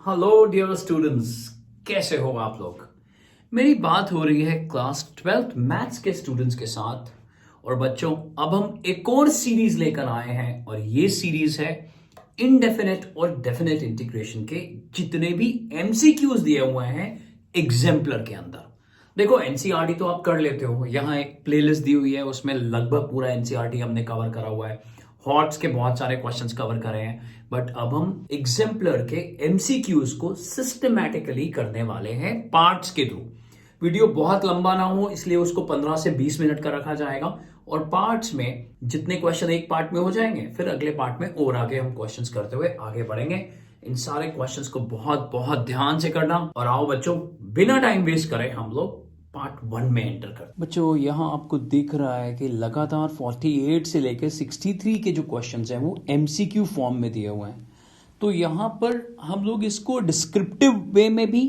Hello dear students, कैसे हो आप लोग। मेरी बात हो रही है क्लास 12th मैथ्स के स्टूडेंट्स के साथ। और बच्चों, अब हम एक और सीरीज लेकर आए हैं और ये सीरीज है इनडेफिनेट और डेफिनेट इंटीग्रेशन के जितने भी एमसीक्यूज दिए हुए हैं एग्जाम्पलर के अंदर। देखो, एनसीईआरटी तो आप कर लेते हो, यहाँ एक प्लेलिस्ट दी हुई है, उसमें लगभग पूरा एनसीईआरटी हमने कवर करा हुआ है। हॉट्स के बहुत सारे क्वेश्चंस कवर करे हैं, बट अब हम एग्जाम्पलर के एमसीक्यूज को सिस्टमैटिकली करने वाले हैं पार्ट्स के थ्रू। वीडियो बहुत लंबा ना हो इसलिए उसको 15 से 20 मिनट का रखा जाएगा और पार्ट्स में जितने क्वेश्चन एक पार्ट में हो जाएंगे फिर अगले पार्ट में और आगे हम क्वेश्चंस करते हुए आगे बढ़ेंगे। इन सारे क्वेश्चंस को बहुत बहुत ध्यान से करना। और आओ बच्चों, बिना टाइम वेस्ट करें हम लोग पार्ट 1 में एंटर कर। बच्चों, यहाँ आपको दिख रहा है कि लगातार 48 से लेकर 63 के जो क्वेश्चंस हैं वो एमसीक्यू फॉर्म में दिए हुए हैं। तो यहाँ पर हम लोग इसको डिस्क्रिप्टिव वे में भी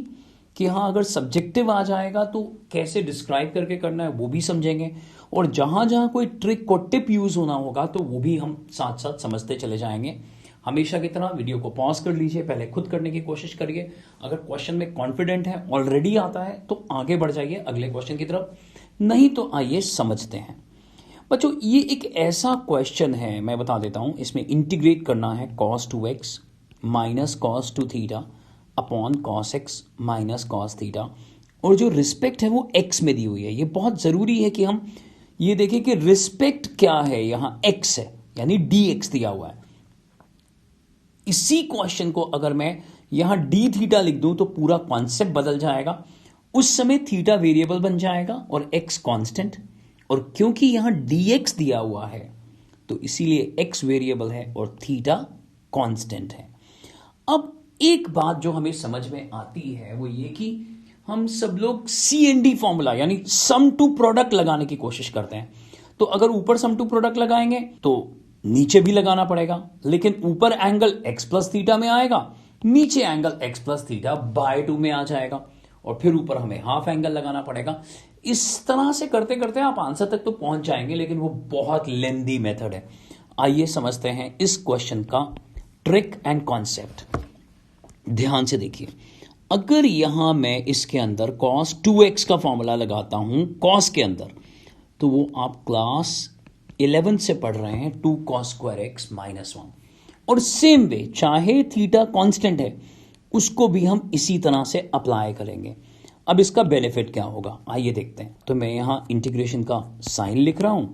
कि हाँ, अगर सब्जेक्टिव आ जाएगा तो कैसे डिस्क्राइब करके करना है वो भी समझेंगे, और जहां जहां कोई ट्रिक को टिप यूज होना होगा तो वो भी हम साथ साथ समझते चले जाएंगे। हमेशा की तरह वीडियो को पॉज कर लीजिए, पहले खुद करने की कोशिश करिए। अगर क्वेश्चन में कॉन्फिडेंट है, ऑलरेडी आता है, तो आगे बढ़ जाइए अगले क्वेश्चन की तरफ, नहीं तो आइए समझते हैं। बच्चों, ये एक ऐसा क्वेश्चन है, मैं बता देता हूं। इसमें इंटीग्रेट करना है cos 2x minus cos 2 theta upon cos x minus cos theta, और जो रिस्पेक्ट है वो x में दी हुई है। ये बहुत जरूरी है कि हम ये देखें कि रिस्पेक्ट क्या है। यहां x है यानी dx दिया हुआ है। इसी क्वेश्चन को अगर मैं यहां d थीटा लिख दूं तो पूरा कॉन्सेप्ट बदल जाएगा। उस समय थीटा वेरिएबल बन जाएगा और x कांस्टेंट, और क्योंकि यहां dx दिया हुआ है तो इसीलिए x वेरिएबल है और थीटा कांस्टेंट है। अब एक बात जो हमें समझ में आती है वो ये कि हम सब लोग CND फॉर्मूला यानी सम टू प्रोडक्ट लगाने की कोशिश करते हैं। तो अगर ऊपर सम टू प्रोडक्ट लगाएंगे तो नीचे भी लगाना पड़ेगा, लेकिन ऊपर एंगल x प्लस थीटा में आएगा, नीचे angle x plus theta by 2 में आ जाएगा, और फिर ऊपर हमें हाफ एंगल लगाना पड़ेगा। इस तरह से करते करते आप आंसर तक तो पहुंच जाएंगे, लेकिन वो बहुत लेंदी मेथड है। आइए समझते हैं इस क्वेश्चन का ट्रिक एंड कॉन्सेप्ट। ध्यान से देखिए, अगर यहां मैं इसके अंदर cos 2x का फॉर्मूला लगाता हूं cos के अंदर, तो वो आप क्लास 11 से पढ़ रहे हैं 2 cos स्क्वायर x माइनस 1। और सेम वे, चाहे थीटा कांस्टेंट है उसको भी हम इसी तरह से अप्लाई करेंगे। अब इसका बेनिफिट क्या होगा आइए देखते हैं। तो मैं यहां इंटीग्रेशन का साइन लिख रहा हूं,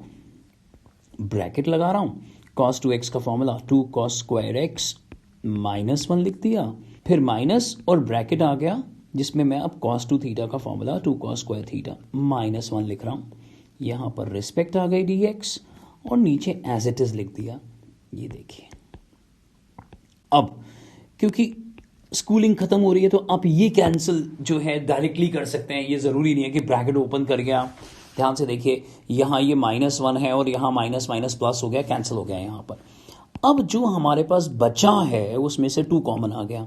ब्रैकेट लगा रहा हूं, cos 2x का formula 2 cos square x minus 1 लिख दिया, फिर माइनस और ब्रैकेट आ गया जिसमें मैं अब cos 2 थीटा का formula 2 cos square theta minus 1 लिख रहा हूं। यहां पर रिस्पेक्ट आ गई dx और नीचे एज इट इज लिख दिया। ये देखिए, अब क्योंकि स्कूलिंग खत्म हो रही है तो आप ये कैंसिल जो है डायरेक्टली कर सकते हैं, ये जरूरी नहीं है कि ब्रैकेट ओपन कर गया। ध्यान से देखिए, यहां ये -1 है और यहां माइनस माइनस प्लस हो गया, कैंसिल हो गया यहां पर। अब जो हमारे पास बचा है उसमें से 2 कॉमन आ गया,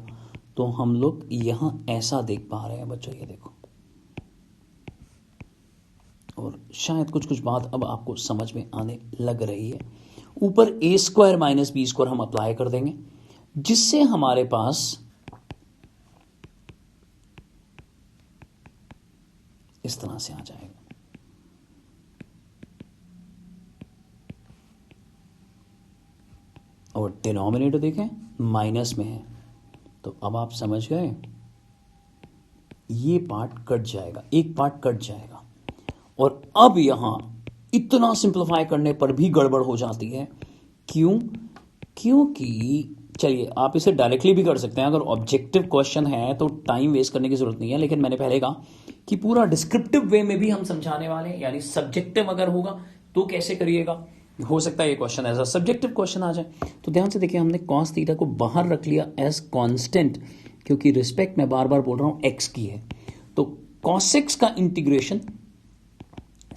तो हम लोग यहां ऐसा देख पा रहे हैं बच्चों, ये देखो। और शायद कुछ कुछ बात अब आपको समझ में आने लग रही है। ऊपर a square minus B square हम अप्लाई कर देंगे, जिससे हमारे पास इस तरह से आ जाएगा। और डिनोमिनेटर देखें माइनस में है, तो अब आप समझ गए, ये पार्ट कट जाएगा, एक पार्ट कट जाएगा। और अब यहां इतना सिंप्लीफाई करने पर भी गड़बड़ हो जाती है। क्यों? क्योंकि चलिए आप इसे डायरेक्टली भी कर सकते हैं, अगर ऑब्जेक्टिव क्वेश्चन है तो टाइम वेस्ट करने की जरूरत नहीं है, लेकिन मैंने पहले कहा कि पूरा डिस्क्रिप्टिव वे में भी हम समझाने वाले हैं। यानी सब्जेक्टिव अगर होगा तो कैसे करिएगा, हो सकता है ये क्वेश्चन ऐसा सब्जेक्टिव क्वेश्चन आ जाए। तो ध्यान से देखिए, हमने cos थीटा को बाहर रख लिया एज कांस्टेंट, क्योंकि रिस्पेक्ट मैं बार बार बोल रहा हूं x की है। तो cos x का इंटीग्रेशन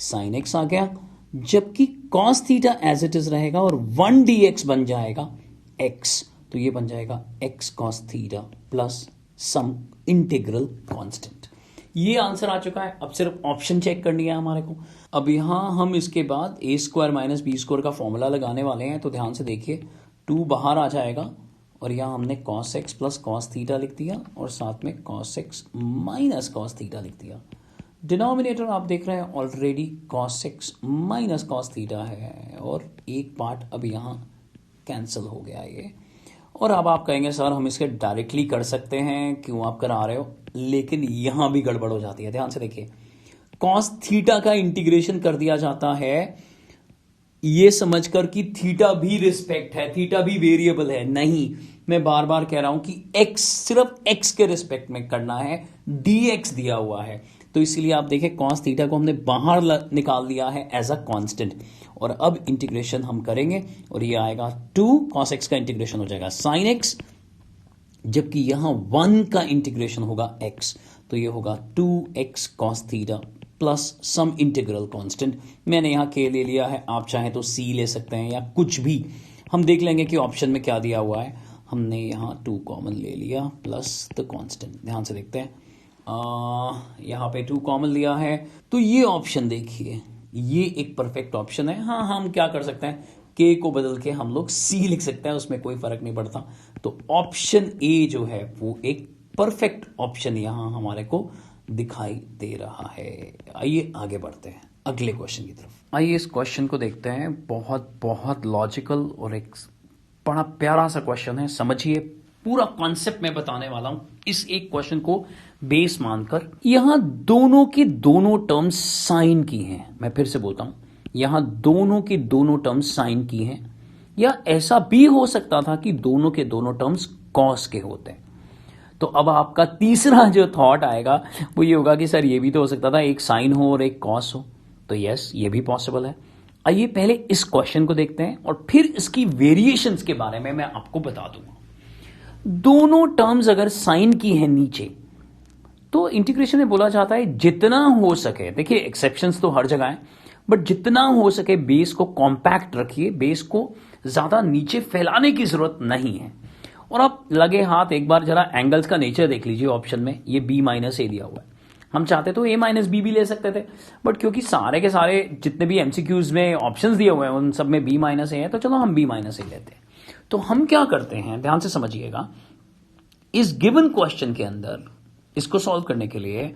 sin x आ गया, जबकि cos theta as it is रहेगा और 1 dx बन जाएगा x। तो ये बन जाएगा x cos थीटा प्लस सम इंटीग्रल कांस्टेंट। ये आंसर आ चुका है। अब सिर्फ ऑप्शन चेक करनी है हमारे को। अब यहां हम इसके बाद a square minus B square का फॉर्मूला लगाने वाले हैं। तो ध्यान से देखिए, 2 बाहर आ जाएगा और यहाँ हमने cos x plus cos theta लिख दिया और साथ में cos x minus cos theta लिख दिया। डिनोमिनेटर आप देख रहे हैं already cos x minus cos theta है और एक पार्ट अब यहाँ कैंसिल हो गया ये। और अब आप कहेंगे सर हम इसके डायरेक्टली कर सकते हैं, क्यों आप करा रहे हो, लेकिन यहाँ भी गड़बड़ हो जाती है। ध्यान से देखिए, cos थीटा का इंटीग्रेशन कर दिया जाता है ये समझकर कि थीटा भी रिस्पेक्ट है, थीटा भी वेरिएबल है। नहीं, मैं बार बार कह रहा हूं कि x सिर्फ x के रिस्पेक्ट में करना है, dx दिया हुआ है। तो इसीलिए आप देखें cos थीटा को हमने बाहर निकाल दिया है एज अ कांस्टेंट। और अब इंटीग्रेशन हम करेंगे और ये आएगा 2 cos x का इंटीग्रेशन हो जाएगा sin x, जबकि यहां 1 का इंटीग्रेशन होगा x, तो ये होगा 2x cos थीटा प्लस सम इंटीग्रल कांस्टेंट। मैंने यहां k ले लिया है, आप चाहें तो c ले सकते हैं या कुछ भी। हम देख लेंगे कि ऑप्शन में क्या दिया हुआ है। हमने यहां 2 कॉमन ले लिया प्लस द कांस्टेंट। ध्यान से देखते हैं, यहां पे 2 कॉमन लिया है, तो ये ऑप्शन देखिए, ये एक परफेक्ट ऑप्शन है। हाँ, हम क्या कर सकते हैं, k को बदल के हम लोग c लिख सकते हैं, उसमें कोई फर्क नहीं पड़ता। तो ऑप्शन ए जो है वो एक परफेक्ट ऑप्शन यहां हमारे को दिखाई दे रहा है। आइए आगे बढ़ते हैं अगले क्वेश्चन की तरफ। आइए इस क्वेश्चन को देखते हैं। बहुत बहुत लॉजिकल और एक बड़ा प्यारा सा क्वेश्चन है। समझिए, पूरा कॉन्सेप्ट मैं बताने वाला हूं इस एक क्वेश्चन को बेस मानकर। यहां दोनों की दोनों टर्म्स साइन की हैं। मैं फिर से बोलता हूं, यहां दोनों की दोनों टर्म्स साइन की हैं, या ऐसा भी हो सकता था कि दोनों के दोनों टर्म्स कॉस के होते हैं। तो अब आपका तीसरा जो थॉट आएगा वो ये होगा कि सर ये भी तो हो सकता था एक साइन हो और एक कॉस हो। तो यस, ये भी पॉसिबल है। आइए पहले इस क्वेश्चन को देखते हैं और फिर इसकी वेरिएशंस के बारे में मैं आपको बता दूंगा। दोनों टर्म्स अगर साइन की है नीचे, तो इंटीग्रेशन में बोला जाता है जितना हो सके, देखिए एक्सेप्शंस तो हर जगह है, बट जितना हो सके बेस को कॉम्पैक्ट रखिए, बेस को ज्यादा नीचे फैलाने की जरूरत नहीं है। और आप लगे हाथ एक बार जरा एंगल्स का नेचर देख लीजिए। ऑप्शन में ये b माइनस ए दिया हुआ है, हम चाहते तो a माइनस बी भी ले सकते थे, बट क्योंकि सारे के सारे जितने भी एमसीक्यूज में ऑप्शंस दिए हुए हैं उन सब में b माइनस ए है, तो चलो हम b माइनस ए लेते हैं। तो हम क्या करते हैं, ध्यान से समझिएगा, इस गिवन क्वेश्चन के अंदर इसको सॉल्व करने के लिए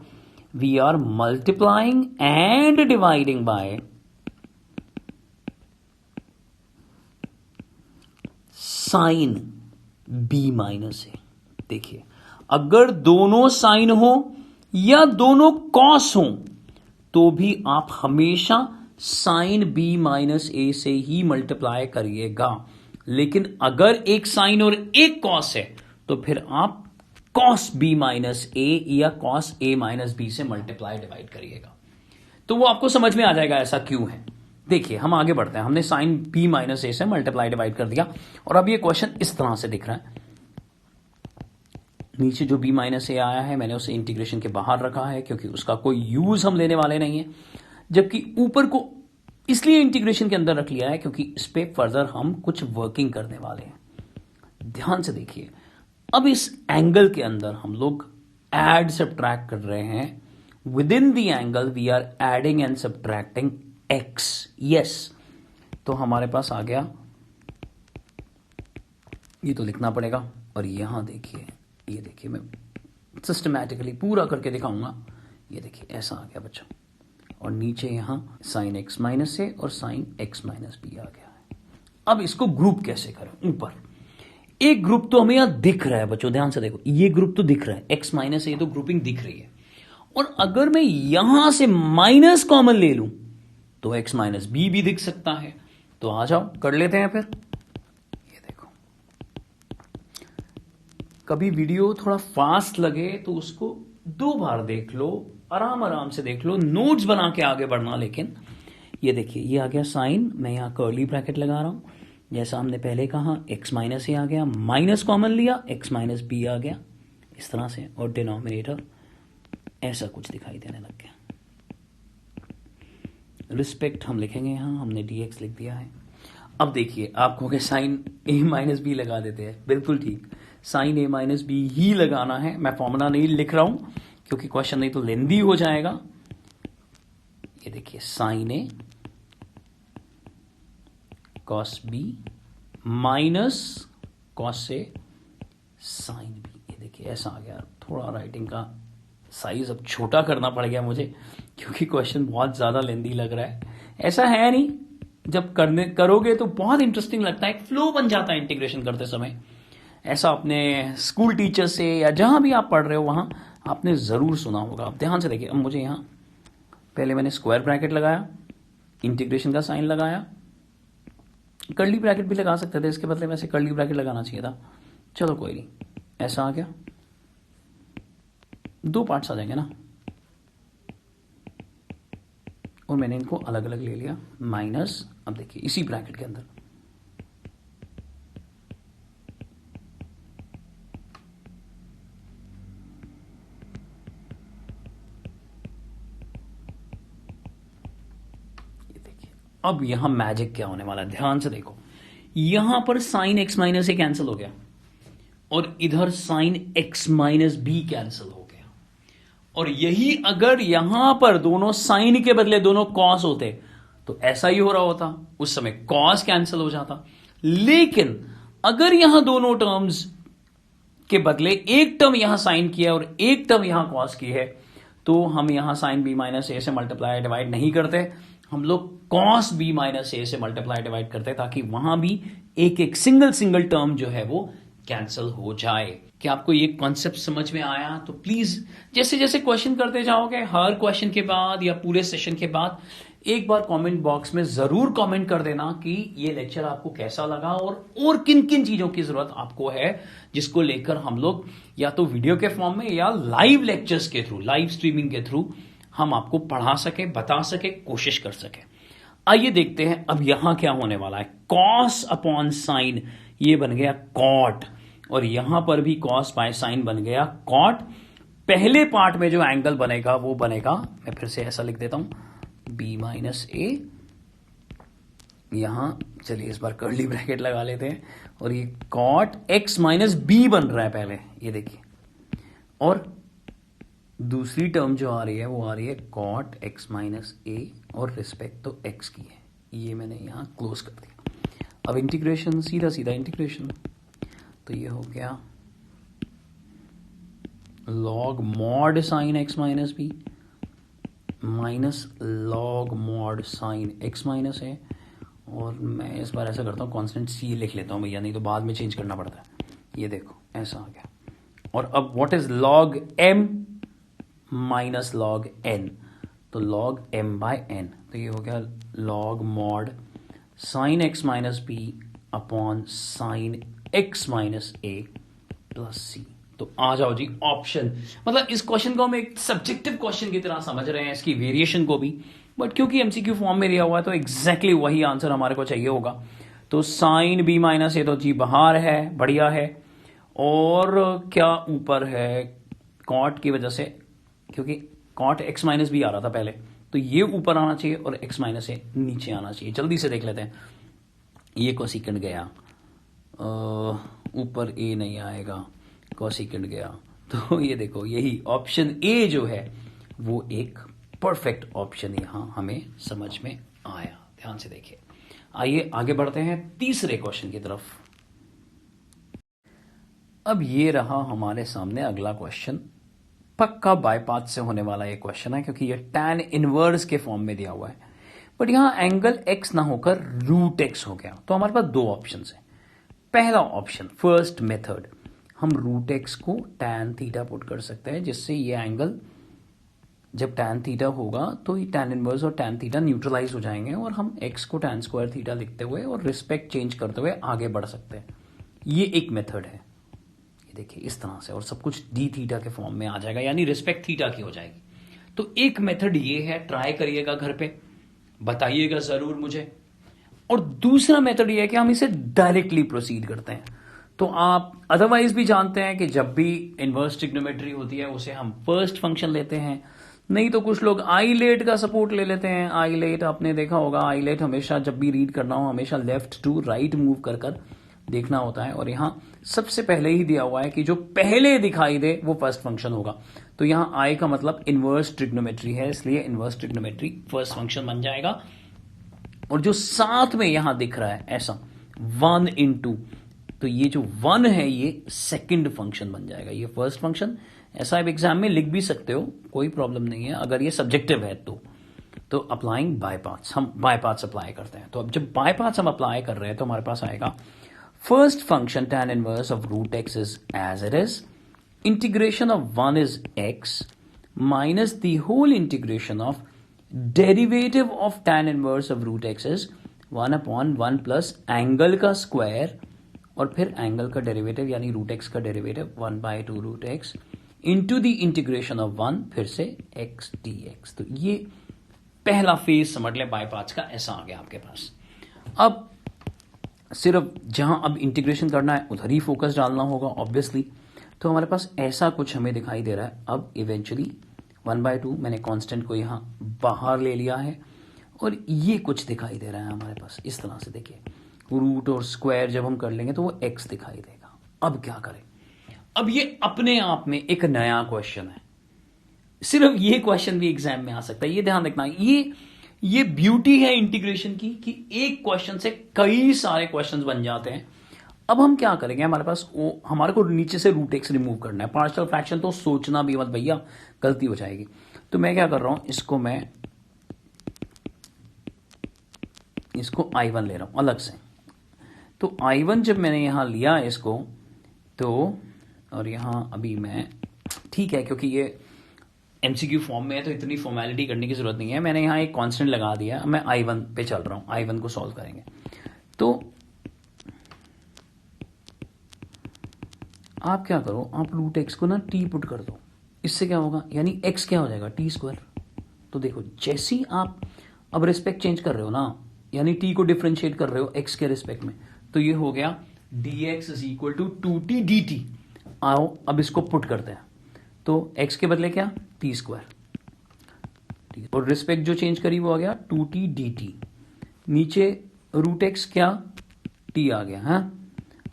we are multiplying and dividing by sine b minus A. देखिए, अगर दोनों साइन हो या दोनों कॉस हो तो भी आप हमेशा साइन b माइनस ए से ही मल्टीप्लाई करिएगा। लेकिन अगर एक साइन और एक कॉस है तो फिर आप कॉस b माइनस ए या कॉस a माइनस बी से मल्टीप्लाई डिवाइड करिएगा। तो वो आपको समझ में आ जाएगा ऐसा क्यों है। देखिए, हम आगे बढ़ते हैं। हमने साइन b माइनस ए से मल्टीप्लाई डिवाइड कर दिया और अब ये क्वेश्चन इस तरह से दिख रहा है। नीचे जो b माइनस ए आया है मैंने उसे इंटीग्रेशन के बाहर रखा है क्योंकि उसका कोई यूज हम लेने वाले नहीं है, जबकि ऊपर को इसलिए इंटीग्रेशन के अंदर रख लिया है क्योंकि इस पे फर्दर हम कुछ वर्किंग करने वाले हैं। ध्यान से देखिए, अब इस एंगल के अंदर हम लोग एड सब्ट्रैक्ट कर रहे हैं। Within the angle we are adding and subtracting x। Yes, तो हमारे पास आ गया, ये तो लिखना पड़ेगा। और यहां देखिए, ये देखिए, मैं सिस्टमैटिकली पूरा करके दिखाऊंगा। ये देखिए ऐसा आ गया बच्चों, और नीचे यहां साइन x माइनस ए और साइन x माइनस बी आ गया है। अब इसको ग्रुप कैसे करें, ऊपर एक ग्रुप तो हमें यहां दिख रहा है बच्चों, ध्यान से देखो, ये ग्रुप तो दिख रहा है, x माइनस ए तो ग्रुपिंग दिख रही है। और अगर मैं यहां से माइनस कॉमन ले लूं तो x माइनस बी भी दिख सकता है। तो आ जाओ कर लेते हैं फिर। ये देखो, कभी वीडियो थोड़ा फास्ट लगे तो उसको 2 बार देख लो, आराम आराम से देख लो, नोट्स बना के आगे बढ़ना। लेकिन ये देखिए, ये आ गया साइन, मैं यहां कर्ली ब्रैकेट लगा रहा हूं, जैसा हमने पहले कहा x माइनस ए आ गया, माइनस कॉमन लिया, x माइनस बी आ गया इस तरह से, और डिनोमिनेटर ऐसा कुछ दिखाई देने लग गया। रिस्पेक्ट हम लिखेंगे, यहां हमने dx लिख दिया है। अब देखिए, आप कहोगे साइन a माइनस बी लगा देते हैं, बिल्कुल ठीक, साइन a माइनस बी ही लगाना है। मैं फॉर्मूला नहीं लिख रहा हूं क्योंकि क्वेश्चन नहीं तो लेंदी हो जाएगा। ये देखिए, sine a cos b minus cos a sine B, ये देखिए ऐसा आ गया। थोड़ा राइटिंग का साइज अब छोटा करना पड़ गया मुझे, क्योंकि क्वेश्चन बहुत ज़्यादा लेंदी लग रहा है। ऐसा है नहीं, जब करोगे तो बहुत इंटरेस्टिंग लगता है, एक फ्लो बन जाता है इंटीग्रेशन करते समय। ऐसा अपने स्कूल टीचर से या जहां भी आप पढ़ रहे हो वहां आपने ज़रूर सुना होगा। अब ध्यान से देखिए, अब मुझे यहाँ पहले मैंने स्क्वायर ब्रैकेट लगाया, इंटीग्रेशन का साइन लगाया, कर्ली ब्रैकेट भी लगा सकते थे, इसके बदले वैसे कर्ली ब्रैकेट लगाना चाहिए था, चलो कोई नहीं, ऐसा आ गया। दो पार्ट्स आ जाएंगे ना, और मैंने इनको अलग अलग ले लिया, माइनस, अब देखिए इसी ब्रैकेट के अंदर ये देखिए। अब यहां मैजिक क्या होने वाला है, ध्यान से देखो। यहां पर sine X minus A cancel हो गया, और इधर sine X minus B cancel हो गया। और यही अगर यहां पर दोनों साइन के बदले दोनों कॉस होते तो ऐसा ही हो रहा होता, उस समय कॉस कैंसिल हो जाता। लेकिन अगर यहां दोनों टर्म्स के बदले एक टर्म यहां साइन किया और एक टर्म यहां कॉस की है, तो हम यहां साइन बी माइनस ए से मल्टीप्लाई डिवाइड नहीं करते, हम लोग कॉस बी माइनस ए से मल्टीप्लाई डिवाइड करते, ताकि वहां भी एक एक सिंगल टर्म जो है वो कैंसिल हो जाए। क्या आपको ये कॉन्सेप्ट समझ में आया? तो प्लीज जैसे जैसे क्वेश्चन करते जाओगे, हर क्वेश्चन के बाद या पूरे सेशन के बाद एक बार कमेंट बॉक्स में जरूर कमेंट कर देना कि ये लेक्चर आपको कैसा लगा, और किन किन चीजों की जरूरत आपको है, जिसको लेकर हम लोग या तो वीडियो के फॉर्म में या लाइव लेक्चर्स के थ्रू, लाइव स्ट्रीमिंग के थ्रू हम आपको पढ़ा सके, बता सके, कोशिश कर सके। आइए देखते हैं अब यहां क्या होने वाला है। कॉस अपॉन साइन ये बन गया कॉट, और यहां पर भी कॉस बाय साइन बन गया कॉट। पहले पार्ट में जो एंगल बनेगा वो बनेगा, मैं फिर से ऐसा लिख देता हूं, बी माइनस ए। यहां चलिए इस बार कर्ली ब्रैकेट लगा लेते हैं, और ये कॉट एक्स माइनस बी बन रहा है पहले, ये देखिए। और दूसरी टर्म जो आ रही है वो आ रही है कॉट एक्स माइनस ए, और रिस्पेक्ट तो एक्स की है, ये मैंने यहां क्लोज कर दिया। अब इंटीग्रेशन, सीधा सीधा इंटीग्रेशन, तो ये हो गया log mod sine X minus B minus log mod sine X minus A. और मैं इस बार ऐसा करता हूँ, कांस्टेंट सी लिख लेता हूँ भैया, नहीं तो बाद में चेंज करना पड़ता है। ये देखो ऐसा आ गया। और अब what is log M minus log N, तो लॉग एम बाय एन, तो ये हो गया log mod sine X minus B upon sine X minus A plus C. तो आ जाओ जी ऑप्शन, मतलब इस क्वेश्चन को हम एक सब्जेक्टिव क्वेश्चन की तरह समझ रहे हैं, इसकी वेरिएशन को भी, बट क्योंकि एमसीक्यू फॉर्म में दिया हुआ है तो एग्जैक्टली वही आंसर हमारे को चाहिए होगा। तो साइन बी माइनस ए तो जी बाहर है, बढ़िया है, और क्या ऊपर है कॉट की वजह से, क्योंकि कॉट एक्स माइनस बी आ रहा था पहले, तो ये ऊपर आना चाहिए और एक्स माइनस ए नीचे आना चाहिए। जल्दी से देख लेते हैं, ये कोसेकेंड गया, ऊपर ए नहीं आएगा, कोसेकेंड गया, तो ये देखो यही ऑप्शन ए जो है वो एक परफेक्ट ऑप्शन यहां हमें समझ में आया। ध्यान से देखिए। आइए आगे बढ़ते हैं तीसरे क्वेश्चन की तरफ। अब ये रहा हमारे सामने अगला क्वेश्चन, पक्का बाय पार्ट से होने वाला ये क्वेश्चन है, क्योंकि ये tan इनवर्स के फॉर्म में दिया हुआ है, बट यहां एंगल x ना होकर रूट एक्स हो गया। तो हमारे पास दो ऑप्शन है। पहला ऑप्शन, फर्स्ट मेथड, हम रूट एक्स को tan थीटा पुट कर सकते हैं, जिससे ये एंगल जब tan थीटा होगा तो ये tan इनवर्स और tan थीटा न्यूट्रलाइज हो जाएंगे, और हम x को tan स्क्वायर थीटा लिखते हुए और रिस्पेक्ट चेंज करते हुए आगे बढ़ सकते हैं। ये एक मेथड है, ये देखिए इस तरह से, और सब कुछ डी थीटा के फॉर्म में आ जाएगा, यानी रिस्पेक्ट थीटा की हो जाएगी। तो एक मेथड ये है, ट्राई करिएगा घर पे, बताइएगा जरूर मुझे। और दूसरा मेथड ये है कि हम इसे डायरेक्टली प्रोसीड करते हैं। तो आप अदरवाइज भी जानते हैं कि जब भी इनवर्स ट्रिग्नोमेट्री होती है उसे हम फर्स्ट फंक्शन लेते हैं, नहीं तो कुछ लोग आईलेट का सपोर्ट ले लेते हैं। आईलेट आपने देखा होगा, आईलेट हमेशा जब भी रीड करना हो हमेशा लेफ्ट टू राइट मूव कर कर देखना होता है, और यहां सबसे पहले ही दिया हुआ है कि जो पहले दिखाई दे वो फर्स्ट फंक्शन होगा। तो यहां आई का मतलब इनवर्स ट्रिग्नोमेट्री है, इसलिए इनवर्स ट्रिग्नोमेट्री फर्स्ट फंक्शन बन जाएगा। और जो साथ में यहां दिख रहा है ऐसा 1 into तो ये जो 1 है ये सेकंड फंक्शन बन जाएगा, ये फर्स्ट फंक्शन। ऐसा आप एग्जाम में लिख भी सकते हो, कोई प्रॉब्लम नहीं है अगर ये सब्जेक्टिव है तो अप्लाइंग बाय पार्ट्स, हम बाय पार्ट्स अप्लाई करते हैं। तो अब जब बाय पार्ट्स हम अप्लाई कर रहे हैं तो हमारे पास आएगा first function tan inverse of root X is as it is, integration of 1 is x minus the whole integration of derivative of tan inverse of root X is 1/1 plus angle का square और फिर angle का derivative यानी root X का derivative 1/2 root X into the integration of 1 फिर से x dx। तो ये पहला फेज समझ लें बाय पार्ट्स का, ऐसा आ गया आपके पास। अब सिर्फ जहां अब इंटीग्रेशन करना है उधर ही फोकस डालना होगा ऑब्वियसली। तो हमारे पास ऐसा कुछ हमें दिखाई दे रहा है। अब इवेंचुअली 1/2 मैंने कांस्टेंट को यहां बाहर ले लिया है और ये कुछ दिखाई दे रहा है हमारे पास इस तरह से। देखिए रूट और स्क्वायर जब हम कर लेंगे तो वो x दिखाई देगा। अब क्या करें? अब ये अपने आप में एक नया क्वेश्चन है, सिर्फ ये क्वेश्चन भी एग्जाम में आ सकता है, ये ध्यान रखना। ये ब्यूटी है इंटीग्रेशन की कि एक क्वेश्चन से कई सारे क्वेश्चंस बन जाते हैं। अब हम क्या करेंगे, हमारे पास वो हमारे को नीचे से रूट एक्स रिमूव करना है। पार्शियल फ्रैक्शन तो सोचना भी मत भैया, गलती हो जाएगी। तो मैं क्या कर रहा हूं, इसको I1 ले रहा हूं अलग से। तो I1 जब मैंने यहां लिया इसको तो, और यहां अभी मैं ठीक है क्योंकि ये एमसीक्यू फॉर्म में है तो इतनी फॉर्मेलिटी करने की जरूरत नहीं है। मैंने यहां एक कांस्टेंट लगा दिया, मैं I1 पे चल रहा हूं, I1 को सॉल्व करेंगे। तो आप क्या करो, आप रूट एक्स को ना टी पुट कर दो, इससे क्या होगा यानी एक्स क्या हो जाएगा टी स्क्वायर। तो देखो जैसे ही आप अब रिस्पेक्ट चेंज कर रहे हो ना, यानी टी को डिफरेंशिएट कर रहे हो एक्स के रिस्पेक्ट में, तो ये हो गया dx is equal to 2t dt। आओ अब इसको पुट करते हैं, तो x के बदले क्या टी स्क्वायर, और रिस्पेक्ट जो चेंज करी वो आ गया 2t dt। नीचे रूट एक्स क्या t आ गया है,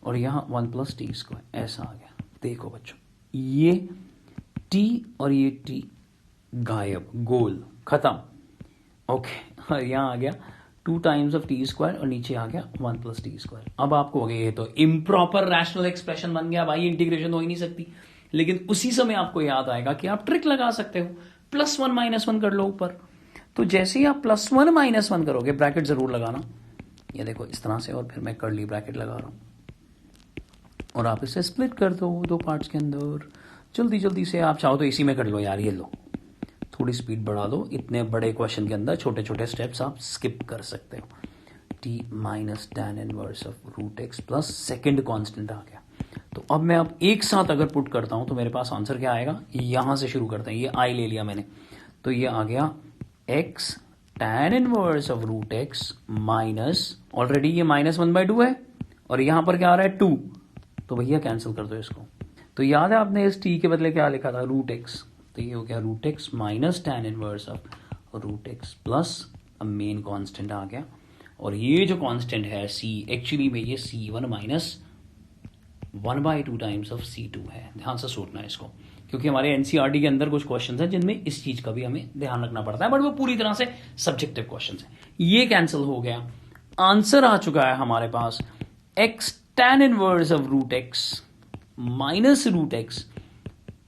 और यहां 1 प्लस टी स्क्वायर ऐसा आ गया। देखो बच्चों ये t और ये t गायब, गोल खत्म। ओके और यहां आ गया 2 टाइम्स ऑफ टी स्क्वायर और नीचे आ गया 1 प्लस टी स्क्वायर। अब आपको हो गया ये तो इम्प्रॉपर रैशनल एक्सप्रेशन बन गया भाई, इंटीग्रेशन हो ही नहीं सकती। लेकिन उसी समय आपको याद आएगा कि आप ट्रिक लगा सकते हो, +1 -1 कर लो ऊपर। तो जैसे ही आप +1 -1 करोगे, ब्रैकेट जरूर लगाना, ये देखो इस तरह से, और फिर मैं कर्ली ब्रैकेट लगा रहा हूं और आप इसे स्प्लिट कर दो 2 पार्ट्स के अंदर। जल्दी जल्दी से, आप चाहो तो इसी में कर लो यार, ये लो थोड़ी स्पीड बढ़ा दो, इतने बड़े क्वेश्चन के अंदर छोटे छोटे स्टेप्स आप स्किप कर सकते हो। t minus tan inverse of root X plus second constant आ गया। तो अब मैं अब एक साथ अगर पुट करता हूं तो मेरे पास आंसर क्या आएगा, यहां से शुरू करते हैं, ये i ले लिया मैंने, तो ये आ गया x tan inverse of root X minus, already ये -1/2 है और यहां पर क्या आ रहा है 2, तो भैया कैंसिल कर दो इसको। तो याद है आपने इस t के बदले क्या लिखा था, रूट एक्स, तो ये हो गया root X minus tan inverse of root X plus main constant आ गया, और ये जो कांस्टेंट है c, एक्चुअली में ये c1 minus 1/2 times of c2 है। ध्यान से सोचना है इसको, क्योंकि हमारे एनसीईआरटी के अंदर कुछ क्वेश्चंस हैं जिनमें इस चीज का भी हमें ध्यान रखना पड़ता है, बट वो पूरी तरह से सब्जेक्टिव क्वेश्चंस हैं। ये कैंसिल हो गया, आंसर आ चुका है हमारे पास x tan inverse of root X minus root X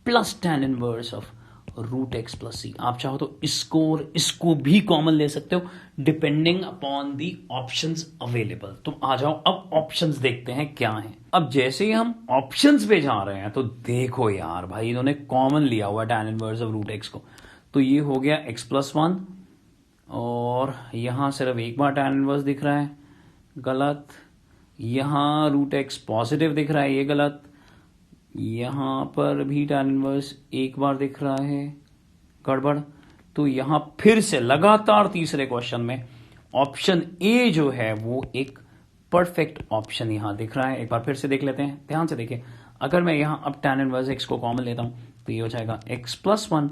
plus tan inverse of root X plus C. आप चाहो तो इसको और इसको भी कॉमन ले सकते हो depending upon the options available. तो आ जाओ अब ऑप्शंस देखते हैं क्या हैं। अब जैसे ही हम ऑप्शंस पे जा रहे हैं तो देखो यार भाई, इन्होंने कॉमन लिया हुआ tan inverse of root X को, तो ये हो गया x प्लस 1, और यहां सिर्फ एक बार tan इनवर्स दिख रहा है, गलत। यहां रूट एक्स पॉजिटिव दिख रहा है, ये गलत। यहां पर भी tan इनवर्स एक बार दिख रहा है, गड़बड़। तो यहां फिर से लगातार तीसरे क्वेश्चन में ऑप्शन ए जो है वो एक परफेक्ट ऑप्शन यहां दिख रहा है। एक बार फिर से देख लेते हैं, ध्यान से देखिए। अगर मैं यहां अब tan इनवर्स x को कॉमन लेता हूं तो ये हो जाएगा x plus 1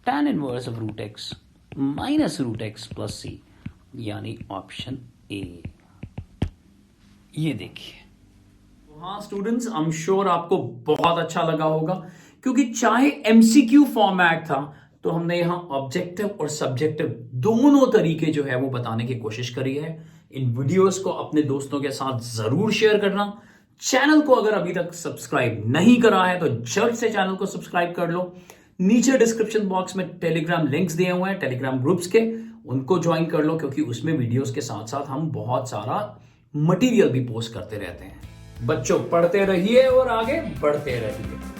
tan inverse of root X minus root X plus C, यानी ऑप्शन ए। ये देखिए। हाँ स्टूडेंट्स, आई एम श्योर आपको बहुत अच्छा लगा होगा, क्योंकि चाहे एमसीक्यू फॉर्मेट था तो हमने यहां ऑब्जेक्टिव और सब्जेक्टिव दोनों तरीके जो है वो बताने की कोशिश करी है। इन वीडियोस को अपने दोस्तों के साथ जरूर शेयर करना, चैनल को अगर अभी तक सब्सक्राइब नहीं करा है तो झट से चैनल को सब्सक्राइब कर लो। नीचे डिस्क्रिप्शन बॉक्स में टेलीग्राम लिंक्स दिए हुए हैं टेलीग्राम ग्रुप्स के, उनको ज्वाइन कर लो क्योंकि उसमें वीडियोस के साथ साथ हम बहुत सारा मटेरियल भी पोस्ट करते रहते हैं। बच्चों पढ़ते रहिए और आगे बढ़ते रहिए।